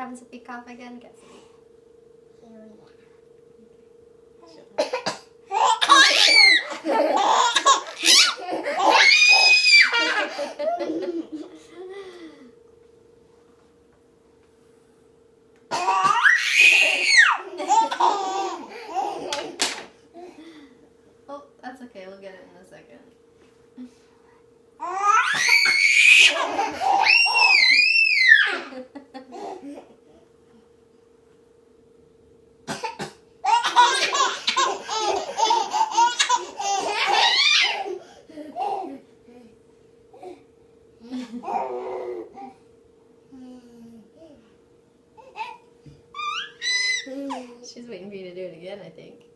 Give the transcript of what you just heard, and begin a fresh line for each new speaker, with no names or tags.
having Sophie cough again? Get Sophie. Oh, that's okay. We'll get it in a second. She's waiting for you to do it again, I think.